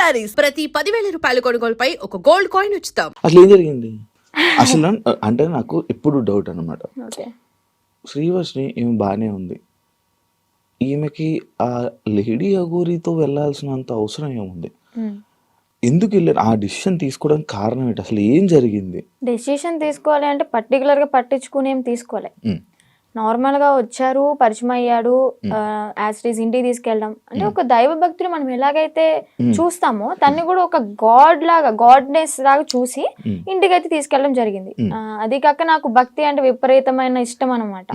శారీస్ ప్రతి 10,000 రూపాయల కొనుగోలుపై ఒక గోల్డ్ కాయిన్ ఉచితం. అసలు ఏం జరిగింది అసలు అంటే నాకు ఎప్పుడు డౌట్ అనమాట. శ్రీవర్షిని ఈమె బాగానే ఉంది, ఈమెకి ఆ లేడీ అఘోరితో వెళ్ళాల్సినంత అవసరం ఏముంది? ఎందుకు వెళ్ళారు? ఆ డిసిషన్ తీసుకోవడానికి కారణం ఏంటి? అసలు ఏం జరిగింది? డెసిషన్ తీసుకోవాలి అంటే పర్టికులర్గా పట్టించుకుని ఏం తీసుకోవాలి. నార్మల్గా వచ్చారు, పరిచయం అయ్యాడు, యాజ్ ఇంటికి తీసుకెళ్ళడం అంటే ఒక దైవ భక్తులు మనం ఎలాగైతే చూస్తామో తన్ని కూడా ఒక గాడ్నెస్ లాగా చూసి ఇంటికైతే తీసుకెళ్ళడం జరిగింది. అది కాక నాకు భక్తి అంటే విపరీతమైన ఇష్టం అనమాట.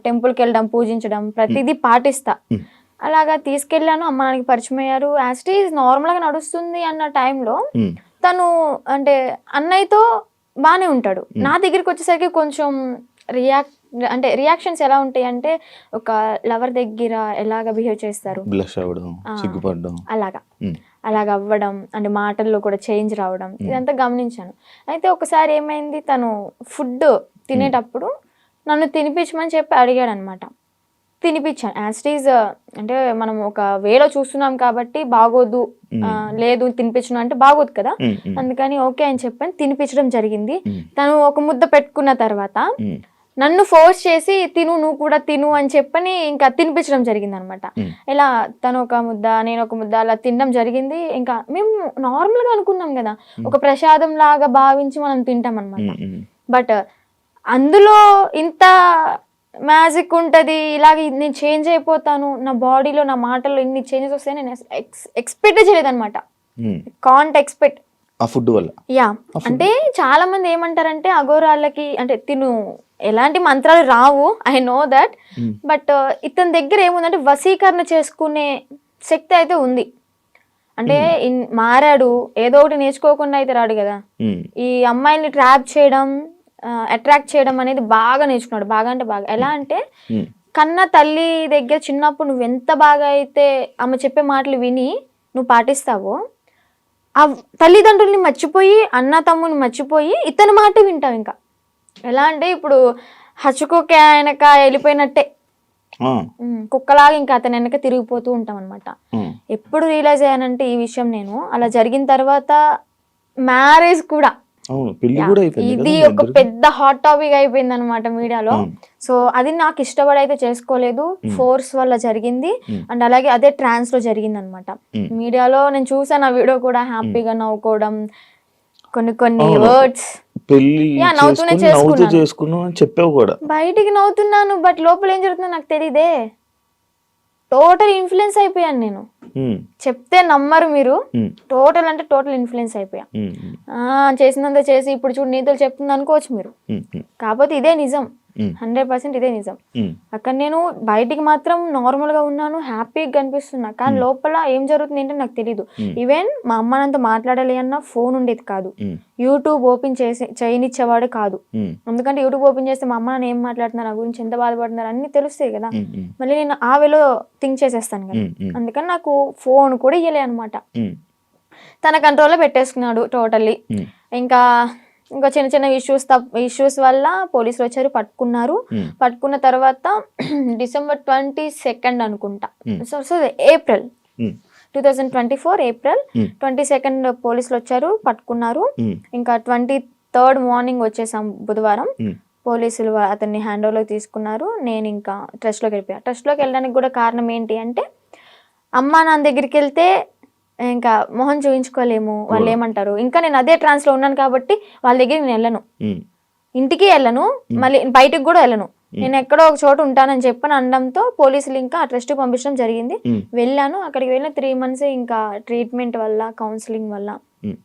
టెంపుల్కి వెళ్ళడం, పూజించడం ప్రతిదీ పాటిస్తా. అలాగా తీసుకెళ్ళాను, అమ్మ నాన్నకి పరిచయం అయ్యారు. యాజ్ నార్మల్గా నడుస్తుంది అన్న టైంలో తను అంటే అన్నయ్యతో బాగానే ఉంటాడు. నా దగ్గరికి వచ్చేసరికి కొంచెం రియాక్షన్స్ ఎలా ఉంటాయి అంటే ఒక లవర్ దగ్గర ఎలాగ బిహేవ్ చేస్తారు, అలాగా అవ్వడం అంటే మాటల్లో కూడా చేంజ్ రావడం ఇదంతా గమనించాను. అయితే ఒకసారి ఏమైంది, తను ఫుడ్ తినేటప్పుడు నన్ను తినిపించమని చెప్పి అడిగాడు అనమాట. తినిపించాను. యాజ్ అంటే మనం ఒక వేలో చూస్తున్నాం కాబట్టి బాగోదు, లేదు తినిపించను అంటే బాగోదు కదా, అందుకని ఓకే అని చెప్పని తినిపించడం జరిగింది. తను ఒక ముద్ద పెట్టుకున్న తర్వాత నన్ను ఫోర్స్ చేసి తిను, నువ్వు కూడా తిను అని చెప్పని ఇంకా తినిపించడం జరిగింది అనమాట. ఇలా తను ఒక ముద్ద, నేను ఒక ముద్ద అలా తినడం జరిగింది. ఇంకా మేము నార్మల్గా అనుకున్నాం కదా, ఒక ప్రసాదం లాగా భావించి మనం తింటాం అనమాట. బట్ అందులో ఇంత మ్యాజిక్ ఉంటుంది, ఇలాగ నేను చేంజ్ అయిపోతాను, నా బాడీలో నా మాటల్లో ఇన్ని చేంజెస్ వస్తాయి నేను ఎక్స్పెక్ట్ చేయలేదు అనమాట. కాంట్ ఎక్స్పెక్ట్ ఆ ఫుడ్ వల్ల. యా, అంటే చాలా మంది ఏమంటారంటే అఘోరాళ్ళకి అంటే తిను ఎలాంటి మంత్రాలు రావు, ఐ నో దట్, బట్ ఇతని దగ్గర ఏముందంటే వశీకరణ చేసుకునే శక్తి అయితే ఉంది. అంటే మారాడు, ఏదో ఒకటి నేర్చుకోకుండా అయితే రాడు కదా. ఈ అమ్మాయిల్ని ట్రాప్ చేయడం, అట్రాక్ట్ చేయడం అనేది బాగా నేర్చుకున్నాడు. బాగా అంటే బాగా. ఎలా అంటే కన్న తల్లి దగ్గర చిన్నప్పుడు నువ్వు ఎంత బాగా అయితే ఆమె చెప్పే మాటలు విని నువ్వు పాటిస్తావో, ఆ తల్లిదండ్రుల్ని మర్చిపోయి, అన్న తమ్ముని మర్చిపోయి ఇతని మాట వింటావు. ఇంకా ఎలా అంటే ఇప్పుడు హచ్చుకోక వెనక వెళ్ళిపోయినట్టే, కుక్కలాగా ఇంకా అతని వెనక తిరిగిపోతూ ఉంటాం అనమాట. ఎప్పుడు రియలైజ్ అయ్యానంటే ఈ విషయం నేను అలా జరిగిన తర్వాత మ్యారేజ్ కూడా ఇది ఒక పెద్ద హాట్ టాపిక్ అయిపోయింది అనమాట మీడియాలో. సో అది నాకు ఇష్టపడి అయితే చేసుకోలేదు, ఫోర్స్ వల్ల జరిగింది. అండ్ అలాగే అదే ట్రాన్స్ లో జరిగింది అనమాట. మీడియాలో నేను చూసాను ఆ వీడియో కూడా, హ్యాపీగా నవ్వుకోవడం, కొన్ని వర్డ్స్ నవ్వుతూనే చేసుకున్నాను, బయటికి నవ్వుతున్నాను, బట్ లోపల ఏం జరుగుతుందో నాకు తెలియదే. టోటల్ ఇన్ఫ్లుయెన్స్ అయిపోయాను నేను. చెప్తే నమ్మరు మీరు, టోటల్ అంటే టోటల్ ఇన్ఫ్లుయెన్స్ అయిపోయా. చేసినంత చేసి ఇప్పుడు చూడు నీతులు చెప్తుంది అనుకోవచ్చు మీరు, కాకపోతే ఇదే నిజం, 100% ఇదే నిజం. అక్కడ నేను బయటికి మాత్రం నార్మల్ గా ఉన్నాను, హ్యాపీగా కనిపిస్తున్నా, కానీ లోపల ఏం జరుగుతుంది ఏంటో నాకు తెలీదు. ఈవెన్ మా అమ్మ నాతో మాట్లాడాలి అన్న ఫోన్ ఉండేది కాదు, యూట్యూబ్ ఓపెన్ చేయనిచ్చేవాడు కాదు. ఎందుకంటే యూట్యూబ్ ఓపెన్ చేస్తే మా అమ్మ నాన్న ఏం మాట్లాడుతున్నారు, నా గురించి ఎంత బాధపడుతున్నారు అన్ని తెలుస్తాయి కదా. మళ్ళీ నేను ఆ వేలో థింక్ చేసేస్తాను కదా, అందుకని నాకు ఫోన్ కూడా ఇయ్యలే అనమాట. తన కంట్రోల్లో పెట్టేసుకున్నాడు టోటల్లీ. ఇంకా చిన్న చిన్న ఇష్యూస్ వల్ల పోలీసులు వచ్చారు, పట్టుకున్న తర్వాత డిసెంబర్ 22 అనుకుంటా, సో ఏప్రిల్ 2024 ఏప్రిల్ 22 పోలీసులు వచ్చారు, పట్టుకున్నారు. ఇంకా 23 మార్నింగ్ వచ్చేసాం బుధవారం. పోలీసులు అతన్ని హ్యాండ్ ఓవర్లోకి తీసుకున్నారు. నేను ఇంకా ట్రస్ట్లోకి వెళ్ళిపోయా. ట్రస్ట్లోకి వెళ్ళడానికి కూడా కారణం ఏంటి అంటే, అమ్మ నాన్న దగ్గరికి వెళ్తే ఇంకా మొహం చూపించుకోలేము, వాళ్ళు ఏమంటారు. ఇంకా నేను అదే ట్రాన్స్ లో ఉన్నాను కాబట్టి వాళ్ళ దగ్గర నేను వెళ్ళను, ఇంటికి వెళ్ళను, మళ్ళీ బయటకు కూడా వెళ్ళను, నేను ఎక్కడో ఒక చోట ఉంటానని చెప్పని అనడంతో పోలీసులు ఇంకా ఆ ట్రస్ట్ పంపించడం జరిగింది. వెళ్ళాను. అక్కడికి వెళ్ళిన 3 months ఇంకా ట్రీట్మెంట్ వల్ల, కౌన్సిలింగ్ వల్ల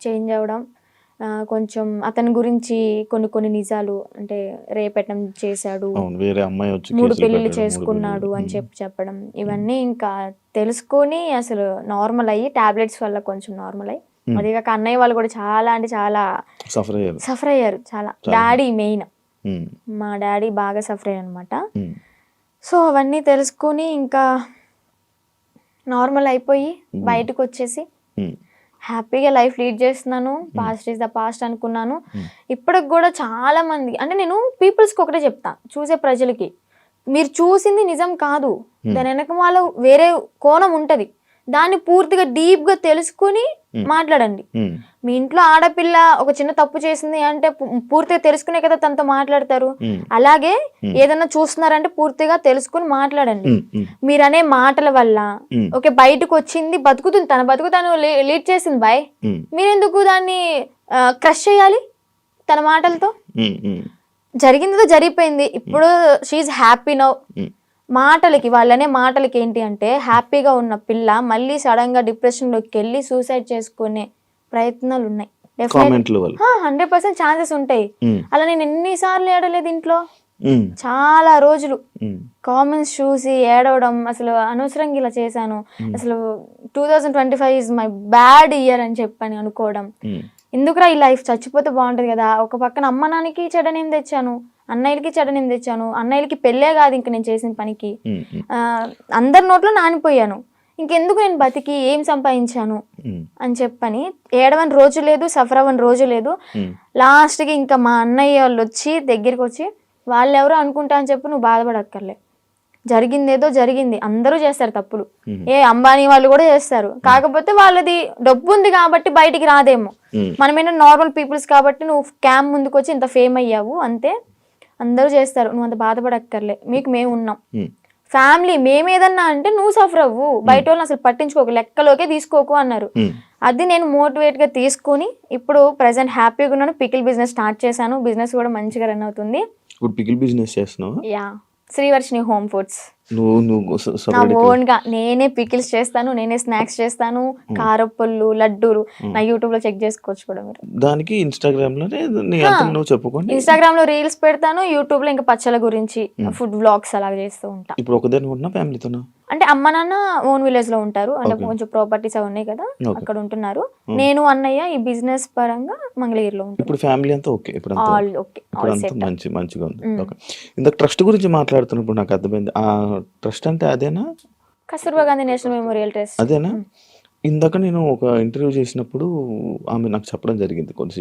చేంజ్ అవ్వడం, కొంచెం అతని గురించి కొన్ని నిజాలు అంటే రేపెట్టడం చేశాడు, 3 పెళ్లిళ్ళు చేసుకున్నాడు అని చెప్పడం, ఇవన్నీ ఇంకా తెలుసుకొని అసలు నార్మల్ అయ్యి టాబ్లెట్స్ వల్ల కొంచెం నార్మల్ అయ్యి, అదే కాక అన్నయ్య వాళ్ళు కూడా చాలా అంటే చాలా సఫర్ అయ్యారు. చాలా డాడీ మెయిన్, మా డాడీ బాగా సఫర్ అయ్యారు అనమాట. సో అవన్నీ తెలుసుకొని ఇంకా నార్మల్ అయిపోయి బయటకు వచ్చేసి హ్యాపీగా లైఫ్ లీడ్ చేస్తున్నాను. పాస్ట్ ఈజ్ ద పాస్ట్ అనుకున్నాను. ఇప్పటికి కూడా చాలా మంది అంటే నేను పీపుల్స్కి ఒకటే చెప్తా, చూసే ప్రజలకి, మీరు చూసింది నిజం కాదు, దాని వెనక వేరే కోణం ఉంటుంది. దాన్ని పూర్తిగా డీప్గా తెలుసుకుని మాట్లాడండి. మీ ఇంట్లో ఆడపిల్ల ఒక చిన్న తప్పు చేసింది అంటే పూర్తిగా తెలుసుకునే కదా తనతో మాట్లాడతారు. అలాగే ఏదన్నా చూస్తున్నారంటే పూర్తిగా తెలుసుకుని మాట్లాడండి. మీరనే మాటల వల్ల ఓకే బయటకు వచ్చింది, బతుకుతుంది, తన బతుకు తను లీడ్ చేసింది బాయ్, మీరెందుకు దాన్ని క్రష్ చేయాలి తన మాటలతో? జరిగిందితో జరిగిపోయింది. ఇప్పుడు షీఈ్ హ్యాపీ నౌ. మాటలకి వాళ్ళనే మాటలకి ఏంటి అంటే హ్యాపీగా ఉన్న పిల్ల మళ్ళీ సడన్ గా డిప్రెషన్ లోకి వెళ్ళి సూసైడ్ చేసుకునే ప్రయత్నాలు ఉన్నాయి. 100% ఛాన్సెస్ ఉంటాయి. అలా నేను ఎన్నిసార్లు ఏడలేదు ఇంట్లో, చాలా రోజులు కామెంట్స్ చూసి ఏడవడం, అసలు అనవసరంగా ఇలా చేశాను, అసలు 2025 ఇస్ మై బ్యాడ్ ఇయర్ అని చెప్పని అనుకోవడం. ఎందుకురా ఈ లైఫ్, చచ్చిపోతే బాగుంటది కదా. ఒక పక్కన అమ్మ నాన్నకి చెడనేం తెచ్చాను, అన్నయ్యలకి చెడనేం తెచ్చాను, అన్నయ్యలకి పెళ్ళే కాదు ఇంక నేను చేసిన పనికి, అందరి నోట్లో నానిపోయాను, ఇంకెందుకు నేను బతికి ఏం సంపాదించాను అని చెప్పని ఏడవని రోజు లేదు, సఫర్ అవ్వని రోజు లేదు. లాస్ట్కి ఇంకా మా అన్నయ్య వాళ్ళు వచ్చి దగ్గరికి వచ్చి వాళ్ళు ఎవరో అనుకుంటా అని చెప్పి నువ్వు బాధపడక్కర్లే, జరిగిందేదో జరిగింది, అందరూ చేస్తారు తప్పులు, అంబానీ వాళ్ళు కూడా చేస్తారు, కాకపోతే వాళ్ళది డబ్బు ఉంది కాబట్టి బయటికి రాదేమో, మనమేనా నార్మల్ పీపుల్స్ కాబట్టి నువ్వు క్యామ్ ముందుకు వచ్చి ఇంత ఫేమ్ అయ్యావు అంతే, అందరూ చేస్తారు, నువ్వు అంత బాధపడక్కర్లే, మీకు మేము ఉన్నాం, ఫ్యామిలీ మేము ఏదన్నా అంటే నువ్వు సఫర్ అవ్వు, బయట వాళ్ళని అసలు పట్టించుకోకు, లెక్కలోకే తీసుకోకు అన్నారు. అది నేను మోటివేట్ గా తీసుకుని ఇప్పుడు ప్రెసెంట్ హ్యాపీగా ఉన్నాను. పికిల్ బిజినెస్ స్టార్ట్ చేశాను, బిజినెస్ కూడా మంచిగా రన్ అవుతుంది. పికిల్ బిజినెస్ చేస్తున్నావా? Yeah, Srivarshini home foods. నా ఓన్ గా నేనే పికిల్స్ చేస్తాను, నేనే స్నాక్స్ చేస్తాను, కారపళ్ళు, లడ్డూలు. నా యూట్యూబ్ లో చెక్ చేసుకోవచ్చు కూడా మీరు. దానికి ఇన్స్టాగ్రామ్ లో రీల్స్ పెడతాను, యూట్యూబ్ లో ఇంకా పచ్చళ్ళ గురించి ఫుడ్ వ్లాగ్స్ అలాగే చేస్తూ ఉంటా. ఇప్పుడు ఒకదాని ఉంటున్నా ఫ్యామిలీతోనా? అంటే అమ్మ నాన్న ఓన్ విలేజ్ లో ఉంటారు, అంటే కొంచెం ప్రాపర్టీస్ అవి ఉన్నాయి కదా అక్కడ ఉంటున్నారు. నేను అన్నయ్య ఈ బిజినెస్ పరంగా మంగళగిరిలో ఉంటాను. ఇప్పుడు ఫ్యామిలీ అంతా ఓకే, ఇప్పుడు ఆల్ ఓకే, మంచిగా ఉంది. ఇందాక ట్రస్ట్ గురించి మాట్లాడుతున్నప్పుడు నాకు అర్థమైంది, ఆ ట్రస్ట్ అంటే అదేనా? Kasturba Gandhi national memorial trust అదేనా? ఇందాక నేను ఒక ఇంటర్వ్యూ చేసినప్పుడు ఆమె నాకు చెప్పడం జరిగింది కొన్ని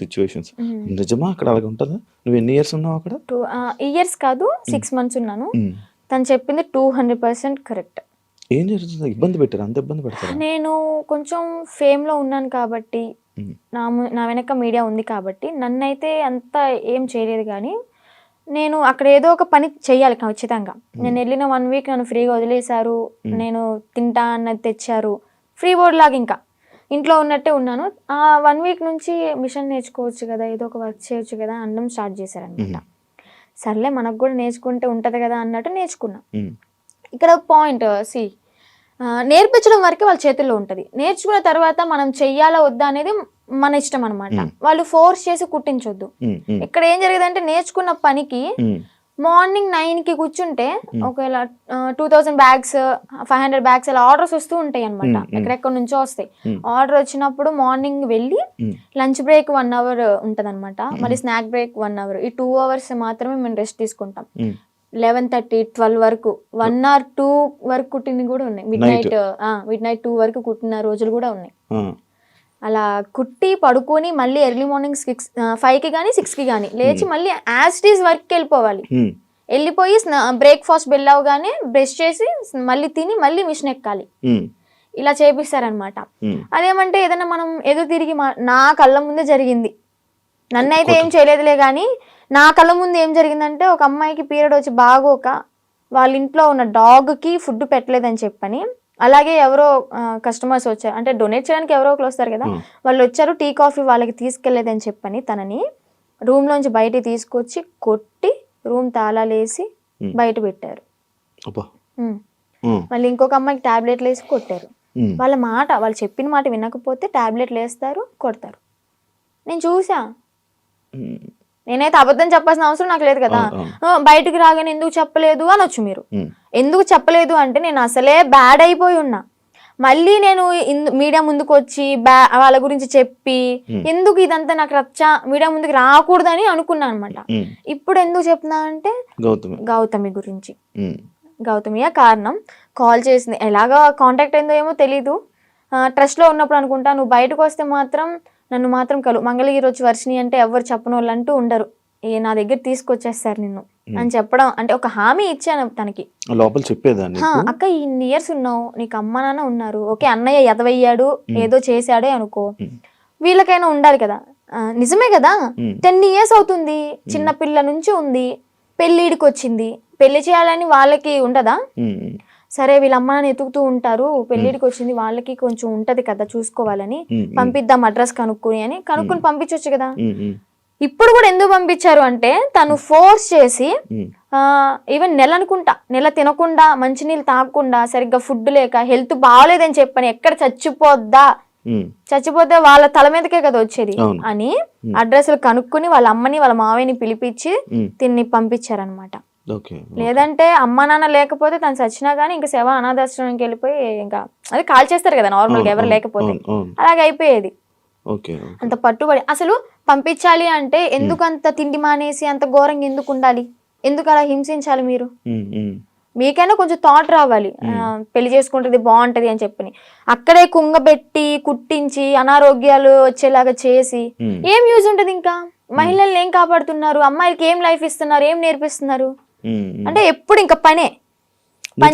సిచ్యువేషన్స్. నిజమా అక్కడ అలాగే ఉంటుందా? నువ్వు ఎన్ని ఇయర్స్ ఉన్నావు అక్కడ? 2 ఇయర్స్ కాదు, 6 months ఉన్నాను. తను చెప్పింది 200% కరెక్ట్. ఏం జరుగుతుంది? ఇబ్బంది పెట్టారు? అంత ఇబ్బంది పెడతారు? నేను కొంచెం ఫేమ్ లో ఉన్నాను కాబట్టి, నా వెనక మీడియా ఉంది కాబట్టి నన్నైతే అంత ఏం చేయలేదు. కానీ నేను అక్కడ ఏదో ఒక పని చెయ్యాలి ఖచ్చితంగా. నేను వెళ్ళిన 1 week నన్ను ఫ్రీగా వదిలేశారు, నేను తింటా అన్నది తెచ్చారు, ఫ్రీ బోర్డ్ లాగా ఇంకా ఇంట్లో ఉన్నట్టే ఉన్నాను. ఆ 1 week నుంచి మిషన్ నేర్చుకోవచ్చు కదా, ఏదో ఒక వర్క్ చేయొచ్చు కదా అనడం స్టార్ట్ చేశారనమాట. సర్లే మనకు కూడా నేర్చుకుంటే ఉంటది కదా అన్నట్టు నేర్చుకున్నా. ఇక్కడ పాయింట్ నేర్పించడం వరకే వాళ్ళ చేతుల్లో ఉంటది, నేర్చుకున్న తర్వాత మనం చెయ్యాలా వద్దా అనేది మన ఇష్టం అనమాట. వాళ్ళు ఫోర్స్ చేసి కుట్టించొద్దు. ఇక్కడ ఏం జరిగేదంటే నేర్చుకున్న పనికి మార్నింగ్ 9కి కూర్చుంటే ఒకవేళ 2000 bags 500 bags అలా ఆర్డర్స్ వస్తూ ఉంటాయి అనమాట, ఎక్కడెక్కడ నుంచో వస్తాయి. ఆర్డర్ వచ్చినప్పుడు మార్నింగ్ వెళ్ళి లంచ్ బ్రేక్ 1 hour ఉంటది అనమాట, మళ్ళీ స్నాక్ బ్రేక్ 1 hour, ఈ 2 hours మాత్రమే మేము రెస్ట్ తీసుకుంటాం. 11:30 12 వరకు 1 or 2 వరకు కుట్టినవి కూడా ఉన్నాయి, మిడ్ నైట్ 2 వరకు కుట్టిన రోజులు కూడా ఉన్నాయి. అలా కుట్టి పడుకొని మళ్ళీ ఎర్లీ మార్నింగ్ 5కి కానీ 6కి కానీ లేచి మళ్ళీ యాజ్ ఇట్ ఈస్ వర్క్కి వెళ్ళిపోవాలి. వెళ్ళిపోయి బ్రేక్ఫాస్ట్ బెల్ అవగానే బ్రష్ చేసి మళ్ళీ తిని మళ్ళీ మిషన్ ఎక్కాలి. ఇలా చేపిస్తారనమాట. అదేమంటే ఏదైనా మనం ఎదురు తిరిగి నా కళ్ళ ముందే జరిగింది, నన్నైతే ఏం చేయలేదులే కానీ నా కళ్ళ ముందు ఏం జరిగిందంటే ఒక అమ్మాయికి పీరియడ్ వచ్చి బాగోక వాళ్ళ ఇంట్లో ఉన్న డాగ్కి ఫుడ్ పెట్టలేదని చెప్పని, అలాగే ఎవరో కస్టమర్స్ వచ్చారు, అంటే డొనేట్ చేయడానికి ఎవరో ఒకరు వస్తారు కదా, వాళ్ళు వచ్చారు, టీ కాఫీ వాళ్ళకి తీసుకెళ్లేదని చెప్పని తనని రూమ్ లోంచి బయట తీసుకొచ్చి కొట్టి రూమ్ తాళాలేసి బయట పెట్టారు. మళ్ళీ ఇంకొక అమ్మాయికి టాబ్లెట్లు వేసి కొట్టారు. వాళ్ళు చెప్పిన మాట వినకపోతే టాబ్లెట్లు వేస్తారు, కొడతారు. నేను చూసా. నేనైతే అబద్ధం చెప్పాల్సిన అవసరం నాకు లేదు కదా, బయటకు రాగానే ఎందుకు చెప్పలేదు అనొచ్చు మీరు. ఎందుకు చెప్పలేదు అంటే నేను అసలే బ్యాడ్ అయిపోయి ఉన్నా, మళ్ళీ నేను మీడియా ముందుకు వచ్చి వాళ్ళ గురించి చెప్పి ఎందుకు ఇదంతా నాకు రచ్చా మీడియా ముందుకు రాకూడదని అనుకున్నా అనమాట. ఇప్పుడు ఎందుకు చెప్తున్నా అంటే గౌతమి గురించి. గౌతమియా కారణం. కాల్ చేసింది, ఎలాగా కాంటాక్ట్ అయిందో ఏమో తెలీదు, ట్రస్ట్ లో ఉన్నప్పుడు అనుకుంటా. నువ్వు బయటకు వస్తే మాత్రం నన్ను మాత్రం మంగళగిరి వచ్చి వర్షిని అంటే ఎవరు చెప్పని వాళ్ళు అంటూ ఉండరు, నా దగ్గర తీసుకొచ్చేస్తారు నిన్ను అని చెప్పడం, అంటే ఒక హామీ ఇచ్చాను తనకి. లోపల చెప్పేదాన్ని అక్క ఇన్ని ఇయర్స్ ఉన్నావు, నీకు అమ్మ నాన్న ఉన్నారు, ఓకే అన్నయ్య ఎదవయ్యాడు ఏదో చేశాడే అనుకో, వీళ్ళకైనా ఉండాలి కదా. నిజమే కదా, 10 years అవుతుంది, చిన్న పిల్ల నుంచి ఉంది, పెళ్ళిడికి వచ్చింది, పెళ్లి చేయాలని వాళ్ళకి ఉండదా? సరే వీళ్ళ అమ్మ నాన్న ఎతుకుతూ ఉంటారు, పెళ్ళిడికి వచ్చింది, వాళ్ళకి కొంచెం ఉంటది కదా చూసుకోవాలని, పంపిద్దాం అడ్రస్ కనుక్కుని పంపించవచ్చు కదా. ఇప్పుడు కూడా ఎందుకు పంపించారు అంటే తను ఫోర్స్ చేసి ఈవెన్ నెల తినకుండా, మంచినీళ్ళు తాగకుండా, సరిగ్గా ఫుడ్ లేక, హెల్త్ బాగాలేదని చెప్పని, ఎక్కడ చచ్చిపోతే వాళ్ళ తల మీదకే కదా వచ్చేది అని అడ్రస్లు కనుక్కుని వాళ్ళ అమ్మని వాళ్ళ మావయ్యని పిలిపించి తిన్ని పంపించారనమాట. లేదంటే అమ్మ నాన్న లేకపోతే తను చచ్చినా గానీ ఇంకా శవ అనాథాశ్రమానికి వెళ్ళిపోయి ఇంకా అది కాల్ చేస్తారు కదా నార్మల్ గా ఎవరు లేకపోతే, అలాగే అయిపోయేది. అంత పట్టుబడి అసలు పంపించాలి అంటే ఎందుకు అంత తిండి మానేసి అంత ఘోరంగా ఎందుకు ఉండాలి, ఎందుకు అలా హింసించాలి? మీరు మీకైనా కొంచెం థాట్ రావాలి, పెళ్లి చేసుకుంటుంది బాగుంటది అని చెప్పని. అక్కడే కుంగబెట్టి కుట్టించి అనారోగ్యాలు వచ్చేలాగా చేసి ఏం యూజ్ ఉంటది? ఇంకా మహిళల్ని ఏం కాపాడుతున్నారు? అమ్మాయిలకి ఏం లైఫ్ ఇస్తున్నారు? ఏం నేర్పిస్తున్నారు? అంటే ఎప్పుడు ఇంకా పని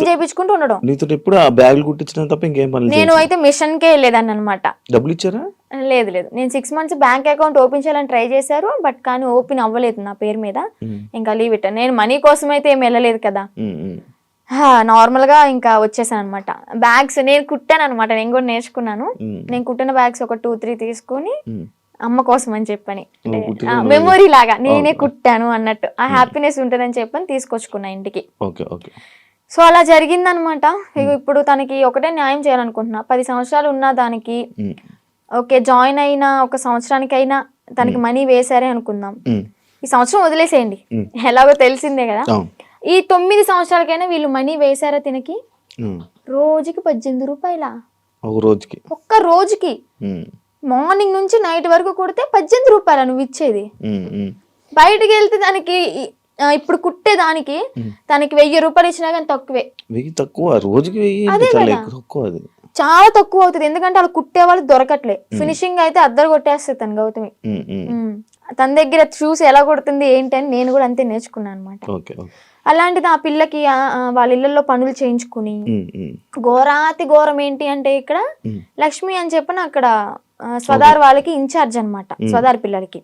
చేయించుకుంటూ ఉండడం. ఎప్పుడు ఆ బ్యాగులు కుట్టించడం తప్ప ఇంకేం పని? నేను అయితే మిషన్ కే వెళ్ళేదాన్ని అనమాట. డబ్బులు ఇచ్చారా? లేదు, నేను 6 months బ్యాంక్ అకౌంట్ ఓపెన్ చేయాలని ట్రై చేశారు, బట్ కానీ ఓపెన్ అవ్వలేదు నా పేరు మీద. ఇంకా లీవ్ ఇట్. నేను మనీ కోసం అయితే ఏం వెళ్ళలేదు కదా, నార్మల్ గా ఇంకా వచ్చేసాను అనమాట. బ్యాగ్స్ నేను కుట్టాను అనమాట, నేను కూడా నేర్చుకున్నాను. నేను కుట్టిన బ్యాగ్స్ ఒక 2-3 తీసుకొని అమ్మ కోసం అని చెప్పని, మెమొరీ లాగా నేనే కుట్టాను అన్నట్టు ఆ హ్యాపీనెస్ ఉంటుందని చెప్పని తీసుకొచ్చుకున్నా ఇంటికి. సో అలా జరిగిందనమాట. ఇప్పుడు తనకి ఒకటే న్యాయం చేయాలనుకుంటున్నా. 10 సంవత్సరాలు ఉన్న దానికి ఓకే జాయిన్ అయిన 1 సంవత్సరానికైనా తనకి మనీ వేసారే అనుకుందాం, ఈ సంవత్సరం వదిలేసేయండి, ఎలాగో తెలిసిందే కదా. ఈ 9 సంవత్సరాలకైనా వీళ్ళు మనీ వేసారా తినకి? రోజుకి 18 రూపాయల ఒక్క రోజుకి, మార్నింగ్ నుంచి నైట్ వరకు కొడితే 18 రూపాయల నువ్వు ఇచ్చేది. బయటకు వెళ్తే దానికి ఇప్పుడు కుట్టే దానికి తనకి 1000 రూపాయలు ఇచ్చినా కానీ తక్కువే. చాలా తక్కువ అవుతుంది, ఎందుకంటే అలా కుట్టే వాళ్ళు దొరకట్లే. ఫినిషింగ్ అయితే అద్దరు కొట్టేస్తుంది తన గౌతమి. తన దగ్గర చూసి ఎలా కొడుతుంది ఏంటి అని నేను కూడా అంతే నేర్చుకున్నాను అనమాట. అలాంటిది ఆ పిల్లకి వాళ్ళ ఇళ్లలో పనులు చేయించుకుని, ఘోరాతి ఘోరం ఏంటి అంటే ఇక్కడ లక్ష్మి అని చెప్పిన అక్కడ స్వదార్ వాళ్ళకి ఇన్ఛార్జ్ అనమాట, స్వదార్ పిల్లలకి.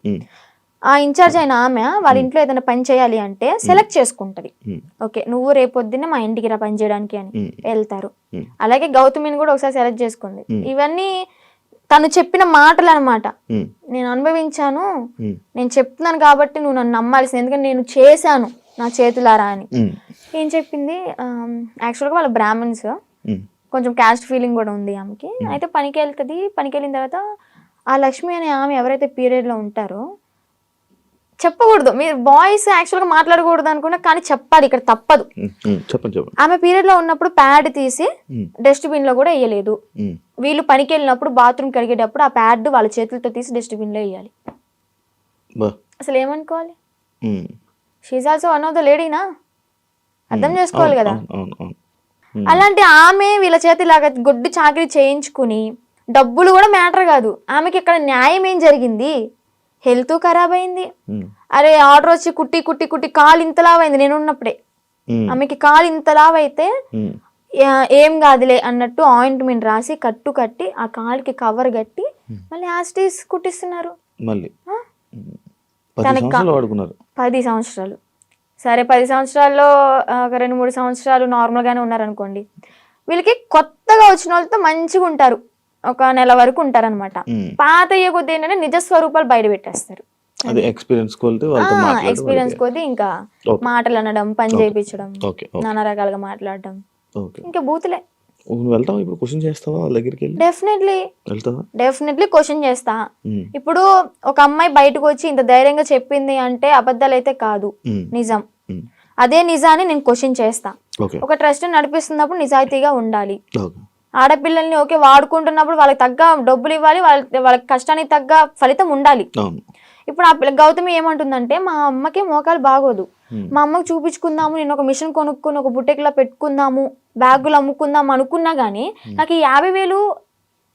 ఆ ఇన్ఛార్జ్ అయిన ఆమె వాళ్ళ ఇంట్లో ఏదైనా పని చేయాలి అంటే సెలెక్ట్ చేసుకుంటది. ఓకే నువ్వు రేపొద్దున్నే మా ఇంటికి రా పని చేయడానికి అని వెళ్తారు. అలాగే గౌతమిని కూడా ఒకసారి సెలెక్ట్ చేసుకుంది. ఇవన్నీ తను చెప్పిన మాటలు అనమాట. నేను అనుభవించాను, నేను చెప్తున్నాను కాబట్టి నువ్వు నన్ను నమ్మాల్సింది, ఎందుకంటే నేను చేశాను నా చేతులారా అని. ఏం చెప్పింది, యాక్చువల్గా వాళ్ళ బ్రాహ్మణ్స్, కొంచెం క్యాస్ట్ ఫీలింగ్ కూడా ఉంది ఆమెకి. అయితే పనికి వెళ్తుంది. పనికి వెళ్ళిన తర్వాత ఆ లక్ష్మి అనే ఆమె ఎవరైతే పీరియడ్ లో ఉంటారో, చెప్పకూడదు, మీరు బాయ్స్ యాక్చువల్ గా మాట్లాడకూడదు అనుకున్నా, కానీ చెప్పాలి, ఇక్కడ తప్పదు. ఆమె పీరియడ్ లో ఉన్నప్పుడు ప్యాడ్ తీసి డస్ట్బిన్ లో కూడా వేయలేదు. వీళ్ళు పనికి వెళ్ళినప్పుడు బాత్రూమ్ కడిగేటప్పుడు ఆ ప్యాడ్ వాళ్ళ చేతులతో తీసి డస్ట్బిన్ లో వేయాలి. అసలు ఏమనుకోవాలి? She also one of the లేడీనా, అర్థం చేసుకోవాలి కదా. అలాంటి ఆమె వీళ్ళ చేతి ఇలాగా గొడ్డు చాకరీ చేయించుకుని, డబ్బులు కూడా మ్యాటర్ కాదు, ఆమెకి ఇక్కడ న్యాయం ఏం జరిగింది? హెల్త్ ఖరాబ్ అయింది. అరే ఆర్డర్ వచ్చి కుట్టి కుట్టి కుట్టి కాలు ఇంతలావైంది. నేను ఉన్నప్పుడే ఆమెకి కాలు ఇంతలావైతే ఏం కాదులే అన్నట్టు ఆయింట్మెంట్ రాసి కట్టు కట్టి ఆ కాలుకి కవర్ కట్టి మళ్ళీ యాస్టీస్ కుట్టిస్తున్నారు. 10 సంవత్సరాలు. సరే 10 సంవత్సరాల్లో ఒక 2-3 సంవత్సరాలు నార్మల్ గానే ఉన్నారనుకోండి. వీళ్ళకి కొత్తగా వచ్చిన వాళ్ళతో మంచిగా ఉంటారు, ఒక నెల వరకు ఉంటారనమాట. పాత అయ్యే కొద్ది ఏంటంటే నిజ స్వరూపాలు బయట పెట్టేస్తారు. ఎక్స్పీరియన్స్ కొద్ది ఇంకా మాటలు అనడం, పని చేయించడం, నానా రకాలుగా మాట్లాడడం, ఇంకా బూతులే. డెఫినెట్లీ క్వశ్చన్ చేస్తా. ఇప్పుడు ఒక అమ్మాయి బయటకు వచ్చి ఇంత ధైర్యంగా చెప్పింది అంటే అబద్ధాలు అయితే కాదు, నిజం. అదే నిజాన్ని నేను క్వశ్చన్ చేస్తా. ఒక ట్రస్ట్ నడిపిస్తున్నప్పుడు నిజాయితీగా ఉండాలి. ఆడపిల్లల్ని ఓకే వాడుకుంటున్నప్పుడు వాళ్ళకి తగ్గ డబ్బులు ఇవ్వాలి, వాళ్ళకి కష్టానికి తగ్గ ఫలితం ఉండాలి. ఇప్పుడు ఆ పిల్ల గౌతమి ఏమంటుందంటే, మా అమ్మకి మోకాలు బాగోదు, మా అమ్మకి చూపించుకుందాము, నేను ఒక మిషన్ కొనుక్కుని ఒక బుట్టెక్లా పెట్టుకుందాము, బ్యాగులు అమ్ముకుందాము అనుకున్నా గానీ నాకు ఈ 50,000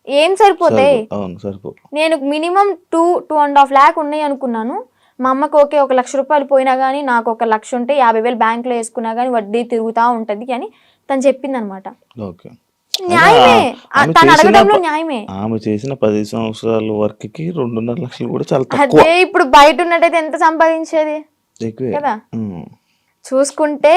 ఏం సరిపోతాయి? నేను మినిమం 2.5 lakh ఉన్నాయి అనుకున్నాను, మా అమ్మకి ఓకే 1,00,000 రూపాయలు పోయినా కానీ నాకు 1,00,000 ఉంటే 50,000 బ్యాంకులో వేసుకున్నా కానీ వడ్డీ తిరుగుతూ ఉంటుంది అని తను చెప్పింది అనమాట. ఓకే. న్యాయమే, ఆమె తను చేసిన అడగడంలో న్యాయమే. ఆమె చేసిన 10 సంవత్సరాల వర్క్కి 2.5 లక్షలు కూడా చాలా తక్కువ. అదే ఇప్పుడు బయట ఉన్నట్టయితే ఎంత సంపాదించేది ఎక్కువే కదా. చూసుకుంటే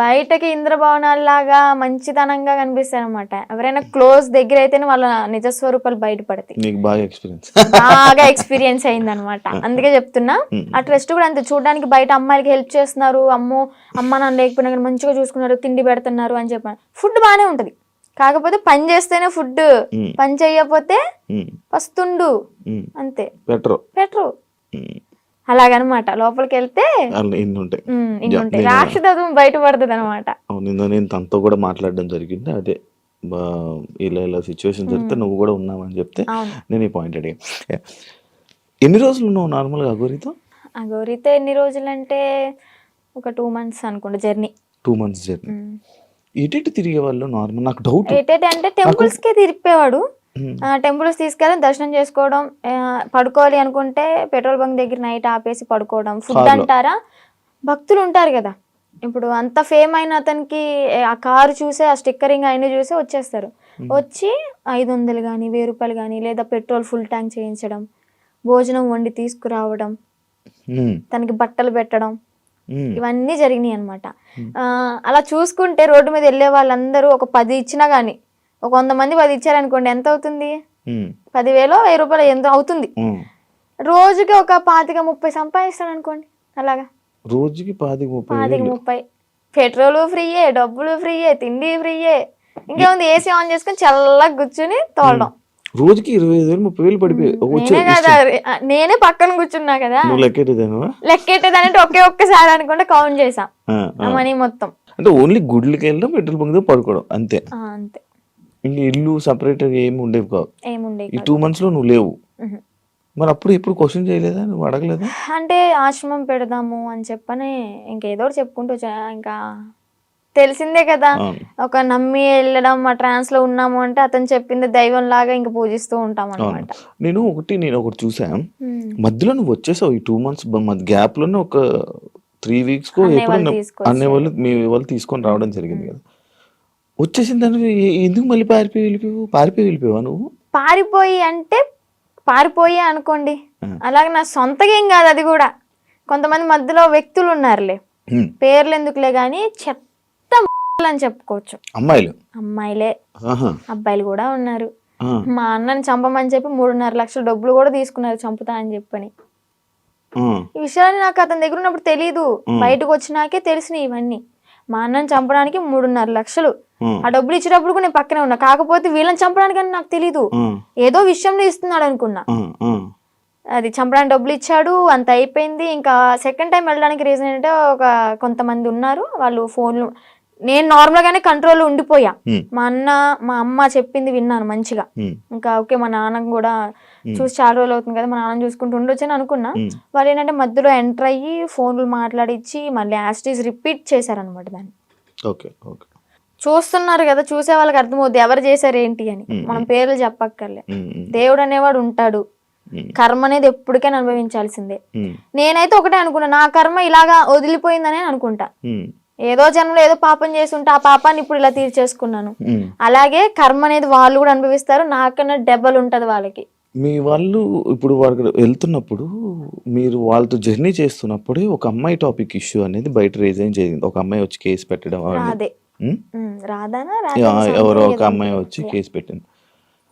బయటకి ఇంద్రభవనాల్లాగా మంచితనంగా కనిపిస్తాయి అనమాట. ఎవరైనా క్లోజ్ దగ్గర అయితేనే వాళ్ళ నిజస్వరూపాలు బయటపడతాయి. నీకు బాగా ఎక్స్పీరియన్స్ బాగా ఎక్స్పీరియన్స్ అయింది అనమాట. అందుకే చెప్తున్నా. ఆ ట్రస్ట్ కూడా అంతే, చూడడానికి బయట అమ్మాయిలకి హెల్ప్ చేస్తున్నారు, అమ్మ నాన్న లేకపోయినా కానీ మంచిగా చూసుకున్నారు, తిండి పెడుతున్నారు అని చెప్పాను. ఫుడ్ బాగానే ఉంటది, కాకపోతే పని చేస్తేనే ఫుడ్, పని చేయకపోతే పస్తుండు అంతే, పెట్టరు. అలాగనమాట. లోపలికి వెళ్తే ఇన్ని ఉంటాయి, రాక్షసత్వం బయటపడుతుంది అనమాట. నేను తనతో కూడా మాట్లాడడం జరిగింది. అదే ఇలా సిచ్యువేషన్ జరిగితే నువ్వు కూడా ఉన్నావని చెప్తే నేను ఈ పాయింట్ అడిగా. ఎన్ని రోజులు ఉన్నావు నార్మల్గా అఘోరితో? అఘోరితో ఎన్ని రోజులు అంటే ఒక 2 months అనుకోండి జర్నీ. 2 months journey. ఎటు తిరిగే వాళ్ళు నార్మల్? నాకు డౌట్ అంటే టెంపుల్స్ కే తిరిగిపోయేవాడు. టెంపుల్స్ తీసుకెళ్ళి దర్శనం చేసుకోవడం, పడుకోవాలి అనుకుంటే పెట్రోల్ బంక్ దగ్గర నైట్ ఆపేసి పడుకోవడం. ఫుడ్ అంటారా, భక్తులు ఉంటారు కదా, ఇప్పుడు అంత ఫేమ్ అయిన అతనికి ఆ కారు చూసే, ఆ స్టిక్కరింగ్ అయినా చూసే వచ్చేస్తారు. వచ్చి 500 కానీ 1000 రూపాయలు కానీ, లేదా పెట్రోల్ ఫుల్ ట్యాంక్ చేయించడం, భోజనం వండి తీసుకురావడం, తనకి బట్టలు పెట్టడం, ఇవన్నీ జరిగినాయి అనమాట. అలా చూసుకుంటే రోడ్డు మీద వెళ్ళే వాళ్ళందరూ ఒక 10 ఇచ్చినా గానీ, ఒక 100 మంది 10 ఇచ్చారనుకోండి, ఎంత అవుతుంది? 10,000 1000 రూపాయలు ఎంత అవుతుంది? రోజుకి ఒక 25-30 సంపాదిస్తాడు అనుకోండి. అలాగా రోజుకి 25-30. పెట్రోల్ ఫ్రీయే, డబ్బులు ఫ్రీయే, తిండి ఫ్రీయే. ఇంకేముంది, ఏసీ ఆన్ చేసుకుని చల్లగా కూర్చుని తోలడం. రోజుకి 25,000-30,000 పడిపోయి నేనే పక్కన కూర్చున్నా కదా. లెక్కెట్టేదానంటే ఒక్కసారి అనుకుంటే కౌంట్ చేసా మనీ మొత్తం. అంటే ఓన్లీ గుడ్లకి వెళ్ళడం, పెట్రోల్ బంక్ పడుకోవడం అంతే. అంతే. ఇంకా ఇల్లు సపరేట్ ఏమి ఉండేవి కావు. ఈ 2 months లో నువ్వు లేవు. మరి అప్పుడు ఎప్పుడు క్వశ్చన్ చేయలేదా, నువ్వు అడగలేదా? అంటే ఆశ్రమం పెడదాము అని చెప్పని ఇంకేదో చెప్పుకుంటూ ఇంకా తెలిసిందే కదా, ఒక నమ్మి వెళ్ళడం, ఆ ట్రాన్స్ లో ఉన్నాము అంటే అతను చెప్పింది దైవం లాగా ఇంకా పూజిస్తూ ఉంటాం అన్నమాట. నేను ఒకటి చూసా, మధ్యలో నువ్వు వచ్చేసావు ఈ 2 months గ్యాప్ లోనే ఒక 3 weeks అనే వాళ్ళు మీ వాళ్ళు తీసుకొని రావడం జరిగింది కదా. వచ్చేసిన దానికి ఎందుకు మళ్ళీ పారిపోయి వెళ్ళిపోయావా నువ్వు? పారిపోయి అనుకోండి, అలాగే నా సొంతగా ఏం కాదు అది కూడా. కొంతమంది మధ్యలో వ్యక్తులు ఉన్నారులే, పేర్లు ఎందుకులే గాని చెత్త అని చెప్పుకోవచ్చు. అమ్మాయిలే, అబ్బాయిలు కూడా ఉన్నారు. మా అన్నని చంపమని చెప్పి 3.5 లక్షల డబ్బులు కూడా తీసుకున్నారు, చంపుతా అని చెప్పని. ఈ విషయాన్ని నాకు అతని దగ్గర ఉన్నప్పుడు తెలీదు, బయటకు వచ్చినాకే తెలిసినాయి ఇవన్నీ. మా అన్నని చంపడానికి 3.5 లక్షలు, ఆ డబ్బులు ఇచ్చేటప్పుడు కూడా నేను పక్కనే ఉన్నా. కాకపోతే వీళ్ళని చంపడానికి అని నాకు తెలీదు, ఏదో విషయంలో ఇస్తున్నాడు అనుకున్నా. అది చంపడానికి డబ్బులు ఇచ్చాడు, అంత అయిపోయింది. ఇంకా సెకండ్ టైం వెళ్ళడానికి రీజన్ ఏంటంటే, కొంతమంది ఉన్నారు వాళ్ళు ఫోన్లు, నేను నార్మల్ గానే కంట్రోల్ ఉండిపోయా. మా అమ్మ చెప్పింది విన్నాను మంచిగా. ఇంకా ఓకే, మా నాన్నకు కూడా చూసి చాలా రోజులు అవుతుంది కదా, మా నాన్న చూసుకుంటూ ఉండొచ్చు అని అనుకున్నా. వాళ్ళు ఏంటంటే మధ్యలో ఎంటర్ అయ్యి ఫోన్లు మాట్లాడిచ్చి మళ్ళీ యాస్టీస్ రిపీట్ చేశారనమాట దాన్ని. చూస్తున్నారు కదా, చూసే వాళ్ళకి అర్థమవుద్ది ఎవరు చేశారు ఏంటి అని. మనం పేర్లు చెప్పక్కర్లే, దేవుడు అనేవాడు ఉంటాడు, కర్మ అనేది ఎప్పటికైనా అనుభవించాల్సిందే. నేనైతే ఒకటే అనుకున్నా, నా కర్మ ఇలాగా వదిలిపోయిందనే అనుకుంటా. ఏదో జన్మలో ఏదో పాపం చేసి ఉంటే ఆ పాపాన్ని ఇప్పుడు ఇలా తీర్చేసుకున్నాను. అలాగే కర్మ అనేది వాళ్ళు కూడా అనుభవిస్తారు, నాకన్నా డెబ్బలు ఉంటది వాళ్ళకి. మీ వాళ్ళు ఇప్పుడు వాళ్ళకి వెళ్తున్నప్పుడు, మీరు వాళ్ళతో జర్నీ చేస్తున్నప్పుడే ఒక అమ్మాయి టాపిక్ ఇష్యూ అనేది బయట రేజ్ అయ్యి జరిగింది. ఒక అమ్మాయి వచ్చి కేసు పెట్టడం, ఎవరో ఒక అమ్మాయి వచ్చి కేసు పెట్టింది.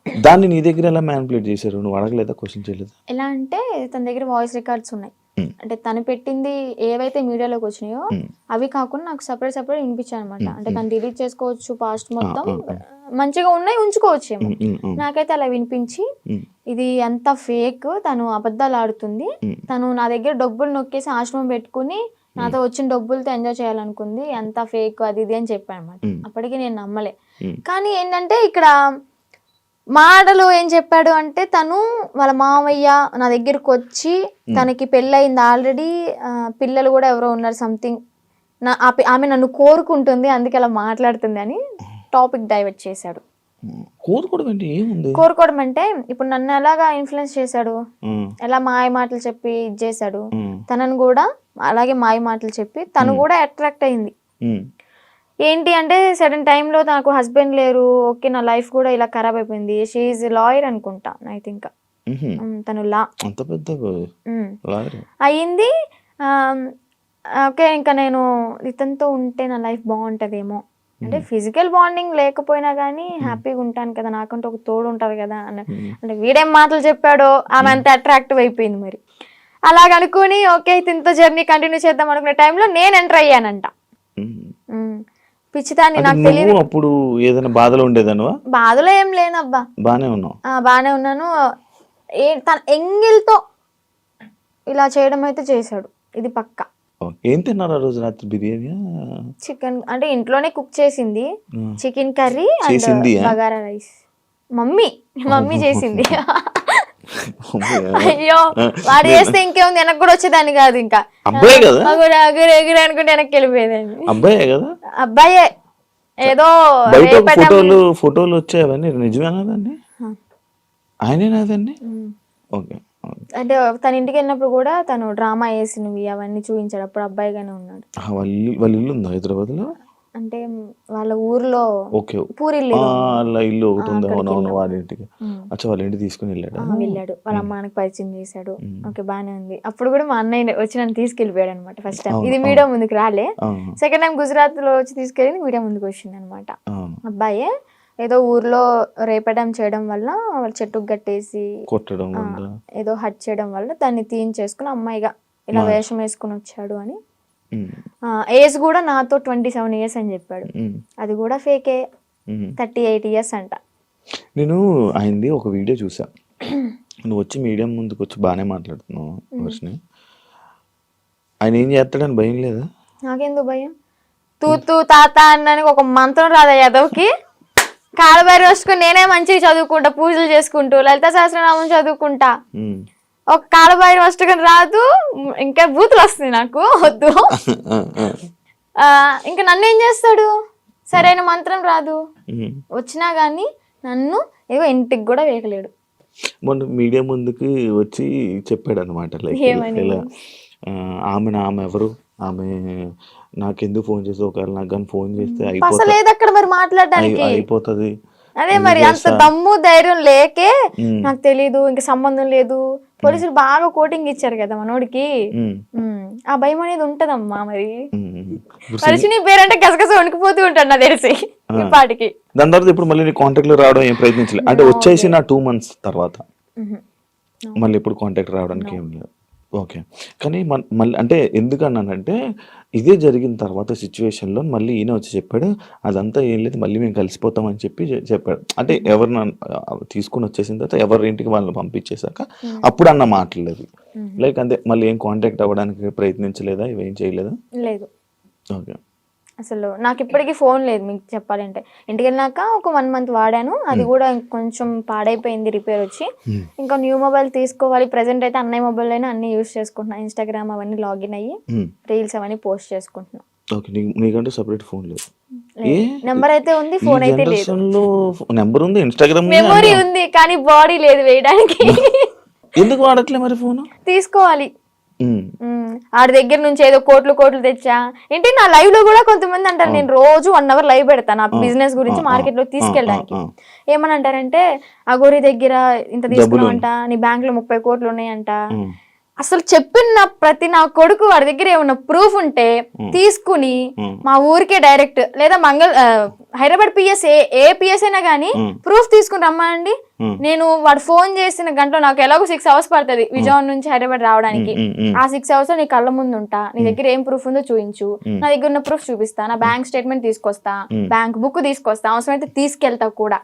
దాన్ని నీ దగ్గర ఎలా మ్యానిపులేట్ చేశారు? నువ్వు అడగలేదా, క్వశ్చన్ చేయలేదా? ఎలా అంటే తన దగ్గర వాయిస్ రికార్డ్స్ ఉన్నాయి. అంటే తను పెట్టింది ఏవైతే మీడియాలోకి వచ్చినాయో అవి కాకుండా నాకు సపరేట్ వినిపించాయి అనమాట. అంటే తను డిలీట్ చేసుకోవచ్చు, పాస్ట్ మొత్తం మంచిగా ఉన్నాయి ఉంచుకోవచ్చేమో. నాకైతే అలా వినిపించి ఇది అంతా ఫేక్, తను అబద్ధాలు ఆడుతుంది, తను నా దగ్గర డబ్బులు నొక్కేసి ఆశ్రమం పెట్టుకుని నాతో వచ్చిన డబ్బులతో ఎంజాయ్ చేయాలనుకుంది, అంతా ఫేక్ అది ఇది అని చెప్పాను అనమాట. అప్పటికి నేను నమ్మలే. కానీ ఏంటంటే ఇక్కడ మాటలు ఏం చెప్పాడు అంటే, తను వాళ్ళ మామయ్య నా దగ్గరకు వచ్చి తనకి పెళ్ళయింది ఆల్రెడీ, పిల్లలు కూడా ఎవరో ఉన్నారు సంథింగ్, ఆమె నన్ను కోరుకుంటుంది అందుకే అలా మాట్లాడుతుంది అని టాపిక్ డైవర్ట్ చేశాడు. కోరుకోవడం అంటే ఏముంది? కోరుకోవడం అంటే ఇప్పుడు నన్ను ఎలాగా ఇన్ఫ్లుయెన్స్ చేశాడు, ఉమ్, ఎలా మాయ మాటలు చెప్పి ఇది చేశాడు, ఉమ్, తనను కూడా అలాగే మాయ మాటలు చెప్పి తను కూడా అట్రాక్ట్ అయింది. ఉమ్, ఏంటి అంటే సడన్ టైంలో నాకు హస్బెండ్ లేరు, ఓకే నా లైఫ్ కూడా ఇలా ఖరాబ్ అయిపోయింది. షీఈ్ లాయర్ అనుకుంటా ఐ థింక్. ఉహు. తను లా అంత పెద్ద లాయర్. అయ్యింది. ఓకే ఇంకా నేను ఇతనితో ఉంటే నా లైఫ్ బాగుంటుందేమో అంటే ఫిజికల్ బాండింగ్ లేకపోయినా కానీ హ్యాపీగా ఉంటాను కదా, నాకంటే ఒక తోడు ఉంటుంది కదా అంటే వీడేం మాటలు చెప్పాడో ఆమె అంత అట్రాక్టివ్ అయిపోయింది. మరి అలాగనుకుని ఓకే ఇతనితో జర్నీ కంటిన్యూ చేద్దాం అనుకునే టైంలో నేను ఎంటర్ అయ్యానంట. పిచ్చిదాన్ని, నాకు తెలియదు. అప్పుడు ఏదైనా బాధలో ఉండేదానువా? బాధలో ఏం లేనబ్బా, బానే ఉన్నావు. బాగానే ఉన్నాను. తన ఎంగిల్తో ఇలా చేయడం అయితే చేశాడు, ఇది పక్క. ఏం తిన్నారు ఆ రోజు రాత్రి? బిర్యానీ, చికెన్ అంటే ఇంట్లోనే కుక్ చేసింది, చికెన్ కర్రీ చేసింది, అండ్ బగారా రైస్. మమ్మీ చేసింది. అయ్యో వాడు చేస్తే ఇంకేముంది, వెనక్కి కూడా వచ్చేదాన్ని కాదు. ఇంకా అబ్బాయి కదా, ఎగురు అనుకుంటే వెనక్కి వెళ్ళిపోయేదాన్ని. అబ్బాయే కదా, అబ్బాయే. ఏదో ఫోటోలు వచ్చాయి, అవన్నీ నిజమేనాదండి? ఆయనేనాదండి? ఓకే. అంటే తన ఇంటికి వెళ్ళినప్పుడు కూడా తను డ్రామా వేసినవి అవన్నీ చూపించాడు. అప్పుడు అబ్బాయిగానే ఉన్నాడు. వాళ్ళ ఇల్లు ఉందా హైదరాబాద్ లో? అంటే వాళ్ళ ఊర్లో ఓకే, పూరిల్లు వాళ్ళ ఇల్లు ఒకటి ఉంది. అవునవును, వాళ్ళ ఇంటికి. అచ్చా, వాళ్ళ ఇంటికి తీసుకుని వెళ్ళాడు. వాళ్ళ అమ్మానికి పరిచయం చేశాడు. ఓకే బానే ఉంది. అప్పుడు కూడా మా అన్నయ్య వచ్చి నన్ను తీసుకెళ్ళిపోయాడు అనమాట. ఫస్ట్ టైం ఇది మీడియా ముందుకు రాలే, సెకండ్ టైం గుజరాత్ లో వచ్చి తీసుకెళ్ళి మీడియా ముందుకు వచ్చింది అనమాట. అబ్బాయే ఏదో ఊర్లో రేపడం చేయడం వల్ల వాళ్ళ చెట్టుకు కట్టేసి కొట్టడం, ఏదో హట్ చేయడం వల్ల దాన్ని తీయించేసుకుని అమ్మాయిగా ఇలా వేషం వేసుకుని వచ్చాడు అని. ఏజ్ కూడా నాతో 27 years అని చెప్పాడు. అది కూడా ఫేకే, 38 years అంట. నేను ఆయనది ఒక వీడియో చూసా. నువ్వు వచ్చి మీడియం ముందుకు వచ్చి బాగానే మాట్లాడుతున్నావు వర్షిని. ఆయన ఏం చేస్తాడని భయం లేదా? నాకెందుకు భయం? తూ తాత అన్నానికి ఒక మంత్రం రాదా యాదవ్కి? కాలబారి వస్తుకుని నేనే మంచిగా చదువుకుంటా, పూజలు చేసుకుంటూ లలిత సహస్రనామం చదువుకుంటా. ఒక కాలబారి వస్తుకుని రాదు, ఇంకా బూతులు వస్తుంది నాకు, వద్దు. ఇంకా నన్ను ఏం చేస్తాడు? సరైన మంత్రం రాదు, వచ్చినా గానీ నన్ను ఏవో ఇంటికి కూడా వేయలేడు. మొన్న మీడియా ముందుకి వచ్చి చెప్పాడు అనమాట, ఆమె ఎవరు, ఆమె నాకెందుకు ఫోన్ చేసి, ఒకవేళ నాకు కానీ ఫోన్ చేస్తే అయిపోతుంది. అదే మరి అంత దమ్ము ధైర్యం లేకే నాకు తెలీదు, ఇంకా సంబంధం లేదు. పోలీసులు బాగా కోటింగ్ ఇచ్చారు కదా మనోడికి, ఆ భయం అనేది ఉంటదమ్మా. మరి మనిషిని పేరంటే గసగస వణికిపోతూ ఉంటాడు నాకు తెలిసి ఇప్పటికి. దాని తర్వాత ఇప్పుడు మళ్ళీ నీ కాంటాక్ట్ లో రావడం ఏం ప్రయత్నించలేదు అంటే? వచ్చేసి నా 2 months తర్వాత మళ్ళీ ఇప్పుడు కాంటాక్ట్ రావడానికి ఏం లేదు. ఓకే, కానీ మళ్ళీ అంటే ఎందుకన్నానంటే ఇదే జరిగిన తర్వాత సిచ్యువేషన్లో మళ్ళీ ఈయన వచ్చి చెప్పాడు, అదంతా ఏం లేదు, మళ్ళీ మేము కలిసిపోతామని చెప్పాడు. అంటే ఎవరిన తీసుకుని వచ్చేసిన తర్వాత ఎవరి ఇంటికి వాళ్ళని పంపించేశాక అప్పుడు అన్న మాట్లాడలేదు. లైక్ అంతే, మళ్ళీ ఏం కాంటాక్ట్ అవ్వడానికి ప్రయత్నించలేదా, ఇవేం చేయలేదా? లేదు. ఓకే. అసలు నాకు ఇప్పటికీ ఫోన్ లేదు మీకు చెప్పాలంటే. ఇంటికి వెళ్ళినాక ఒక 1 month వాడాను, అది కూడా కొంచెం పాడైపోయింది, రిపేర్ వచ్చి. ఇంకా న్యూ మొబైల్ తీసుకోవాలి. ప్రెసెంట్ అయితే అన్నయ్య మొబైల్ అయినా అన్ని యూస్ చేసుకుంటున్నా, ఇన్స్టాగ్రామ్ అవన్నీ లాగిన్ అయ్యి రీల్స్ అవన్నీ పోస్ట్ చేసుకుంటున్నా. నీకంటే సెపరేట్ ఫోన్ లేదు? నెంబర్ అయితే ఉంది, ఫోన్ అయితే లేదు. నెంబర్ ఉంది, ఇన్స్టాగ్రామ్ మెమొరీ ఉంది, కానీ బాడీ లేదు వేయడానికి. ఎందుకు వాడట్లే మరి ఫోన్? తీసుకోవాలి. ఆడి దగ్గర నుంచి ఏదో కోట్లు తెచ్చా. ఏంటి నా లైవ్ లో కూడా కొంతమంది అంటారు, నేను రోజు 1 hour లైవ్ పెడతాను నా బిజినెస్ గురించి మార్కెట్ లో తీసుకెళ్ళడానికి. ఏమని అంటారంటే, అగోరి దగ్గర ఇంత తీసుకున్నావంట, నీ బ్యాంక్ లో 30 కోట్లు ఉన్నాయంట. అసలు చెప్పిన ప్రతి నా కొడుకు వాడి దగ్గర ఏమన్నా ప్రూఫ్ ఉంటే తీసుకుని మా ఊరికే డైరెక్ట్, లేదా హైదరాబాద్ పిఎస్ ఏ పిఎస్ అయినా గానీ ప్రూఫ్ తీసుకుని రమ్మా అండి. నేను వాడు ఫోన్ చేసిన గంటలో నాకు ఎలాగో 6 hours పడుతుంది విజయవాడ నుంచి హైదరాబాద్ రావడానికి. ఆ 6 hours నీ కళ్ళ ముందు ఉంటా, నీ దగ్గర ఏం ప్రూఫ్ ఉందో చూపించు, నా దగ్గర ఉన్న ప్రూఫ్ చూపిస్తా, నా బ్యాంక్ స్టేట్మెంట్ తీసుకొస్తా, బ్యాంక్ బుక్ తీసుకొస్తా, అవసరమైతే తీసుకెళ్తా కూడా.